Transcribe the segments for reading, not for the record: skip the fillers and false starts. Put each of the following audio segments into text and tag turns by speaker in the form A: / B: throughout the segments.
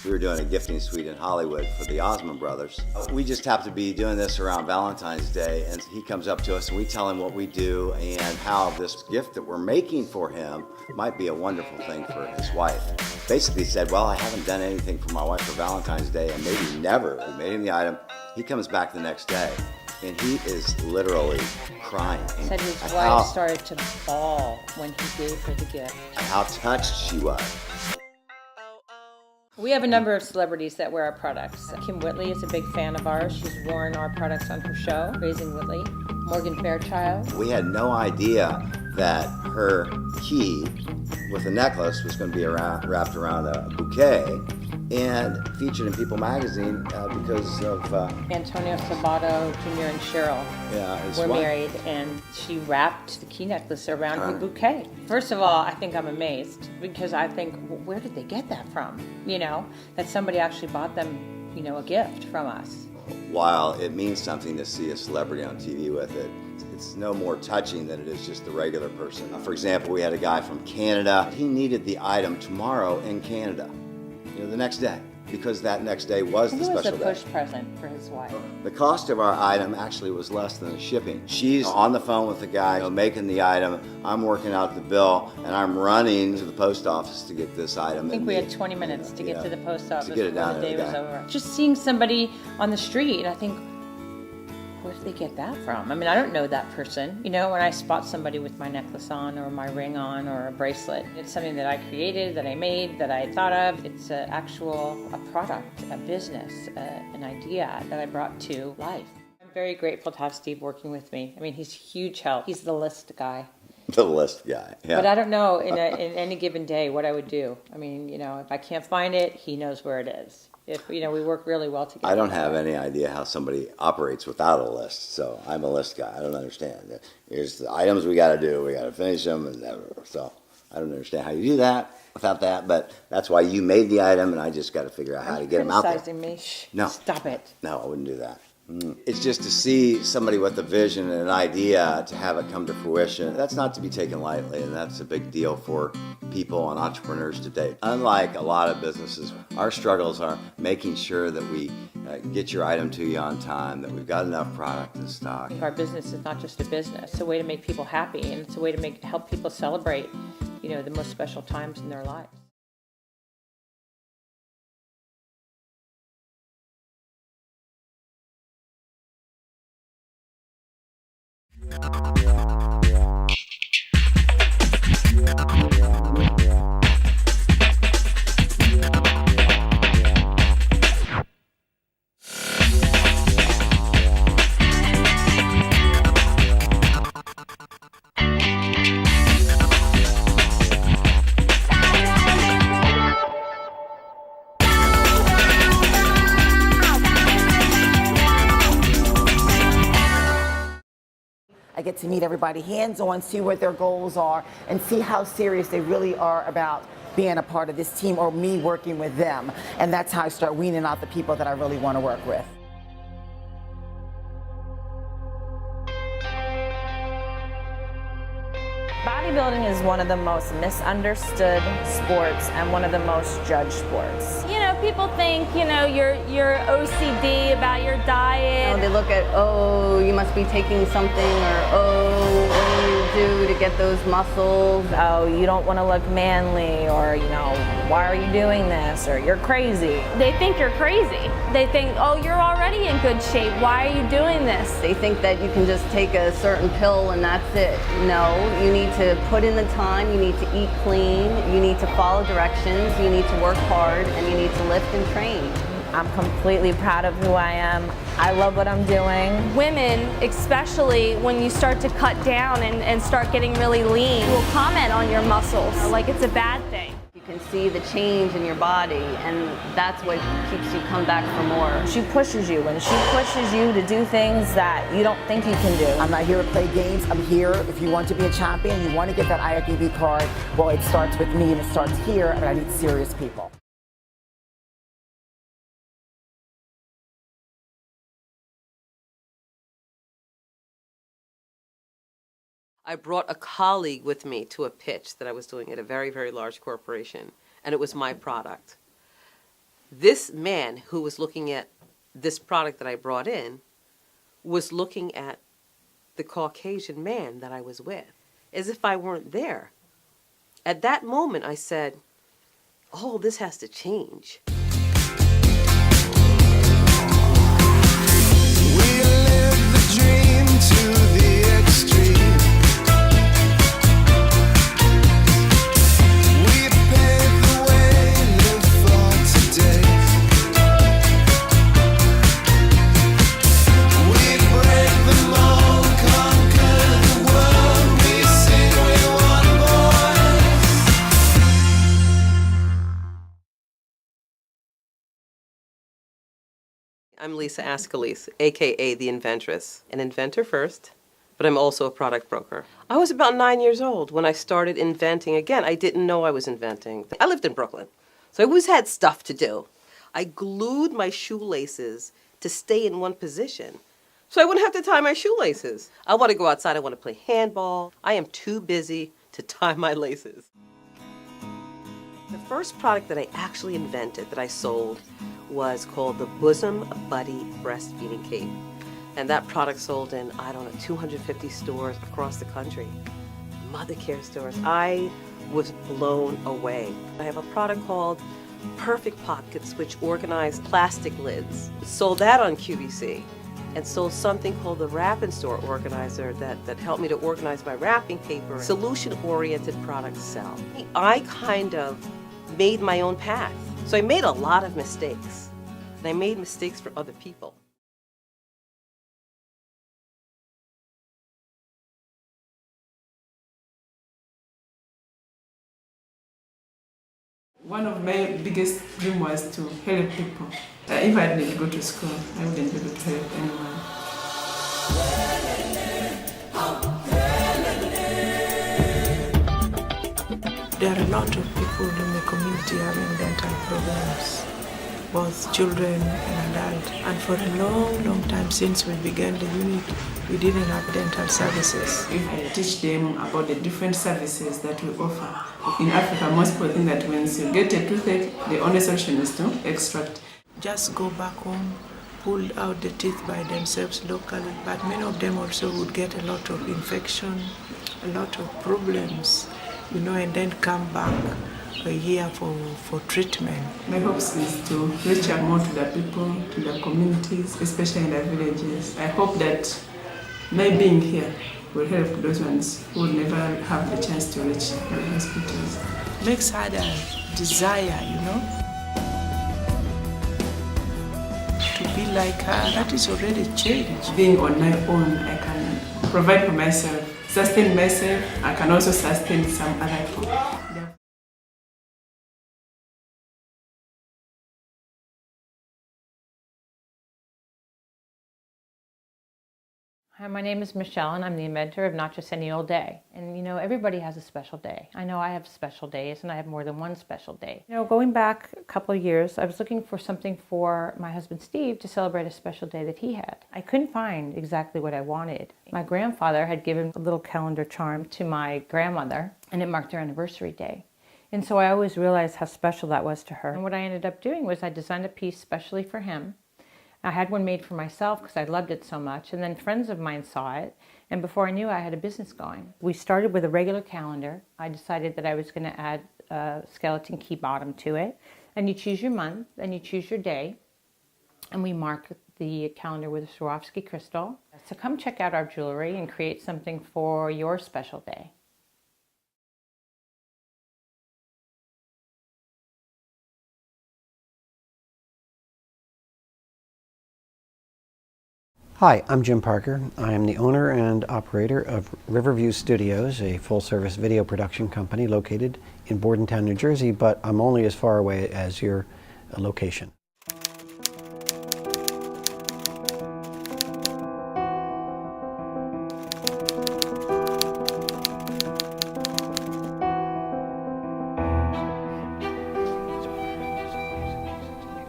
A: We were doing a gifting suite in Hollywood for the Osmond brothers. We just happened to be doing this around Valentine's Day, and he comes up to us and we tell him what we do and how this gift that we're making for him might be a wonderful thing for his wife. Basically said, well, I haven't done anything for my wife for Valentine's Day, and maybe never. We made him the item. He comes back the next day, and he is literally crying.
B: Said his wife started to bawl when he gave her the gift.
A: How touched she was.
B: We have a number of celebrities that wear our products. Kim Whitley is a big fan of ours. She's worn our products on her show, Raising Whitley. Morgan Fairchild.
A: We had no idea that her key with a necklace was going to be wrapped around a bouquet and featured in People magazine because of...
B: Antonio Sabato Jr. and Cheryl were married, and she wrapped the key necklace around her bouquet. First of all, I think I'm amazed, because I think, well, where did they get that from? You know, that somebody actually bought them, you know, a gift from us.
A: While it means something to see a celebrity on TV with it, it's no more touching than it is just the regular person. For example, we had a guy from Canada. He needed the item tomorrow in Canada, you know, the next day, because that next day was the special day.
B: It was a push present for his wife.
A: The cost of our item actually was less than the shipping. She's on the phone with the guy, you know, making the item. I'm working out the bill, and I'm running to the post office to get this item.
B: I think we had 20 minutes to get to the post office
A: to get it down
B: before the day was over. Just seeing somebody on the street, I think, where did they get that from? I mean, I don't know that person. You know, when I spot somebody with my necklace on or my ring on or a bracelet, it's something that I created, that I made, that I thought of. It's a product, a business, an idea that I brought to life. I'm very grateful to have Steve working with me. I mean, he's a huge help. He's the list guy.
A: The list guy, yeah.
B: But I don't know in any given day what I would do. I mean, you know, if I can't find it, he knows where it is. If, you know, we work really well together.
A: I don't have any idea how somebody operates without a list, so I'm a list guy. I don't understand. Here's the items we got to do. We got to finish them, and so I don't understand how you do that without that. But that's why you made the item, and I just got to figure out how to get them out there.
B: Criticizing me?
A: No,
B: stop it.
A: No, I wouldn't do that. It's just to see somebody with a vision and an idea to have it come to fruition. That's not to be taken lightly, and that's a big deal for people and entrepreneurs today. Unlike a lot of businesses, our struggles are making sure that we get your item to you on time, that we've got enough product in stock.
B: Our business is not just a business. It's a way to make people happy, and it's a way to help people celebrate, you know, the most special times in their lives.
C: I get to meet everybody hands-on, see what their goals are, and see how serious they really are about being a part of this team or me working with them. And that's how I start weaning out the people that I really want to work with.
D: Bodybuilding is one of the most misunderstood sports and one of the most judged sports.
E: You know, people think, you know, you're OCD about your diet.
F: You know, they look at, oh, you must be taking something, or oh, what do you do to get those muscles?
D: Oh, you don't want to look manly, or, you know, why are you doing this, or you're crazy.
E: They think you're crazy. They think, oh, you're already in good shape. Why are you doing this?
F: They think that you can just take a certain pill and that's it. No, you need to put in the time, you need to eat clean, you need to follow directions, you need to work hard, and you need to lift and train.
D: I'm completely proud of who I am. I love what I'm doing.
E: Women, especially when you start to cut down and start getting really lean, will comment on your muscles like it's a bad thing.
F: You can see the change in your body, and that's what keeps you come back for more.
D: She pushes you, and she pushes you to do things that you don't think you can do.
C: I'm not here to play games. I'm here if you want to be a champion, you want to get that IFBB card. Well, it starts with me and it starts here, but I need serious people.
G: I brought a colleague with me to a pitch that I was doing at a very, very large corporation, and it was my product. This man who was looking at this product that I brought in was looking at the Caucasian man that I was with, as if I weren't there. At that moment, I said, oh, this has to change. I'm Lisa Ascalise, aka the Inventress. An inventor first, but I'm also a product broker. I was about 9 years old when I started inventing again. I didn't know I was inventing. I lived in Brooklyn, so I always had stuff to do. I glued my shoelaces to stay in one position, so I wouldn't have to tie my shoelaces. I want to go outside, I want to play handball. I am too busy to tie my laces. The first product that I actually invented that I sold was called the Bosom Buddy Breastfeeding Cape. And that product sold in, 250 stores across the country. Mother care stores. I was blown away. I have a product called Perfect Pockets, which organized plastic lids. Sold that on QVC. And sold something called the Wrap and Store Organizer that helped me to organize my wrapping paper. Solution-oriented products sell. I kind of made my own path. So I made a lot of mistakes, and I made mistakes for other people.
H: One of my biggest dreams was to help people. If I didn't go to school, I wouldn't be able to help anyone. There are a lot of people in the community having dental problems, both children and adults. And for a long, long time since we began the unit, we didn't have dental services. If I teach them about the different services that we offer. In Africa, most people think that when you get a toothache, the only solution is to extract. Just go back home, pull out the teeth by themselves locally, but many of them also would get a lot of infection, a lot of problems, and then come back a year for treatment. My hopes is to reach out more to the people, to the communities, especially in the villages. I hope that my being here will help those ones who will never have the chance to reach the hospitals. Makes her a desire, to be like her. That is already changed. Being on my own, I can provide for myself, sustain myself. I can also sustain some other people.
B: Hi, my name is Michelle, and I'm the inventor of Not Just Any Old Day. And everybody has a special day. I know I have special days, and I have more than one special day. Going back a couple of years, I was looking for something for my husband Steve to celebrate a special day that he had. I couldn't find exactly what I wanted. My grandfather had given a little calendar charm to my grandmother, and it marked their anniversary day. And so I always realized how special that was to her. And what I ended up doing was I designed a piece specially for him. I had one made for myself because I loved it so much, and then friends of mine saw it, and before I knew I had a business going. We started with a regular calendar. I decided that I was going to add a skeleton key bottom to it, and you choose your month, and you choose your day, and we mark the calendar with a Swarovski crystal. So come check out our jewelry and create something for your special day.
I: Hi, I'm Jim Parker. I am the owner and operator of Riverview Studios, a full-service video production company located in Bordentown, New Jersey, but I'm only as far away as your location.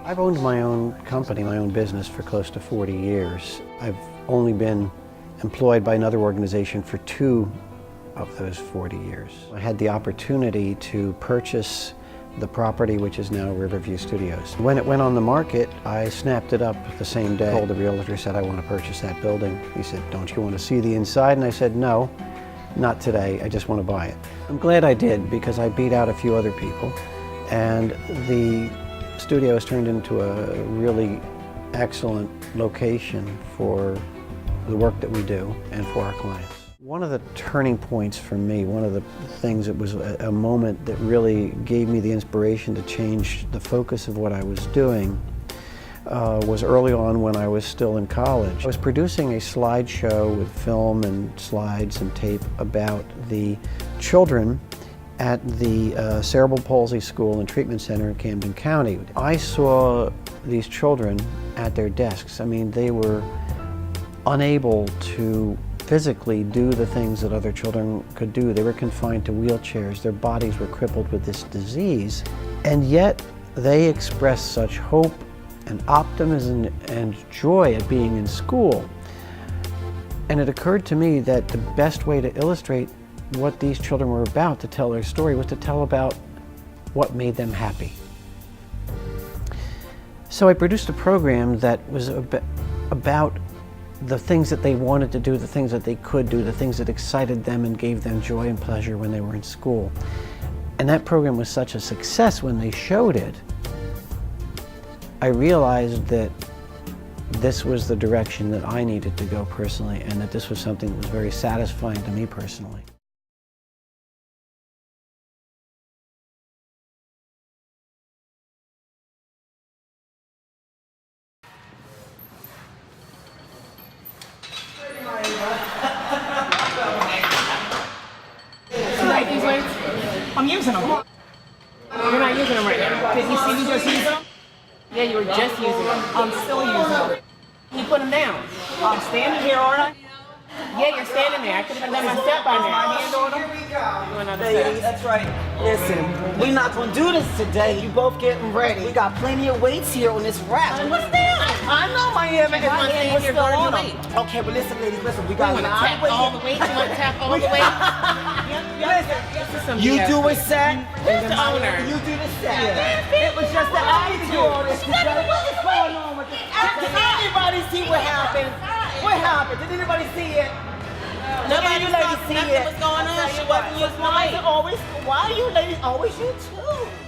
I: I've owned my own company, my own business for close to 40 years. I've only been employed by another organization for 2 of those 40 years. I had the opportunity to purchase the property which is now Riverview Studios. When it went on the market, I snapped it up the same day. I told the realtor, said, I want to purchase that building. He said, don't you want to see the inside? And I said, no, not today, I just want to buy it. I'm glad I did, because I beat out a few other people, and the studio has turned into a really excellent location for the work that we do and for our clients. One of the turning points for me, one of the things that was a moment that really gave me the inspiration to change the focus of what I was doing was early on when I was still in college. I was producing a slideshow with film and slides and tape about the children at the Cerebral Palsy School and Treatment Center in Camden County. I saw these children at their desks. I mean, they were unable to physically do the things that other children could do. They were confined to wheelchairs. Their bodies were crippled with this disease. And yet they expressed such hope and optimism and joy at being in school. And it occurred to me that the best way to illustrate what these children were about, to tell their story, was to tell about what made them happy. So I produced a program that was about the things that they wanted to do, the things that they could do, the things that excited them and gave them joy and pleasure when they were in school. And that program was such a success when they showed it, I realized that this was the direction that I needed to go personally, and that this was something that was very satisfying to me personally.
J: I'm using them. You're not using them right now. Did you see me just using them? Yeah, you were just using them. I'm still using them. You put them down. I'm standing here, aren't I? Yeah, you're standing there. I could have done my step by now. Hand on them.
C: Ladies, that's right. Listen, we're not going to do this today. You both getting ready. We got plenty of weights here on this rack. What's down? I know my hand is my thing. We're still on them. Okay, but listen, ladies, listen. We got a lot of weights.
J: All the weights? You want to tap all the weights?
C: Listen, you do a set.
J: Who's the owner?
C: You do the set. It was just the attitude on this today. What's going on with this? Did anybody see what happened? What happened? Did anybody see it? Nobody you ladies see it.
J: What's going on? She wasn't using the weight.
C: Why are you ladies always you too?